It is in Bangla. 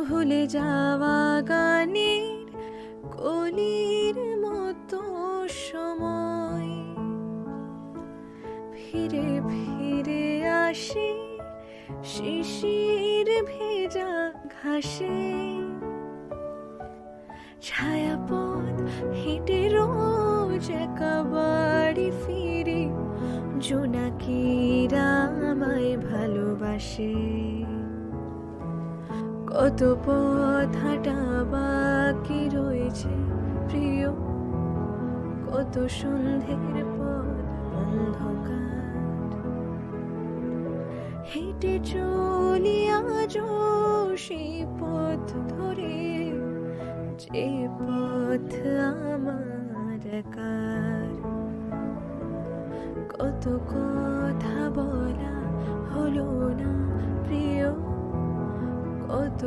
ভুলে যাওয়া গানের কলির মতো সময় ফিরে ফিরে আসে শিশির ভেজা ঘাসে ছায়াপথ হেঁটে রোজ একা বাড়ি ফিরে জোনাকিরা আমায় ভালোবাসে। কত পথ হাঁটা বাকি রয়েছে প্রিয়, কত সন্ধ্যের পথ অন্ধকার হেঁটে চলি আজও সেই পথ ধরে, যে পথ আমার একার। কত কথা বলা হলো না প্রিয়, কত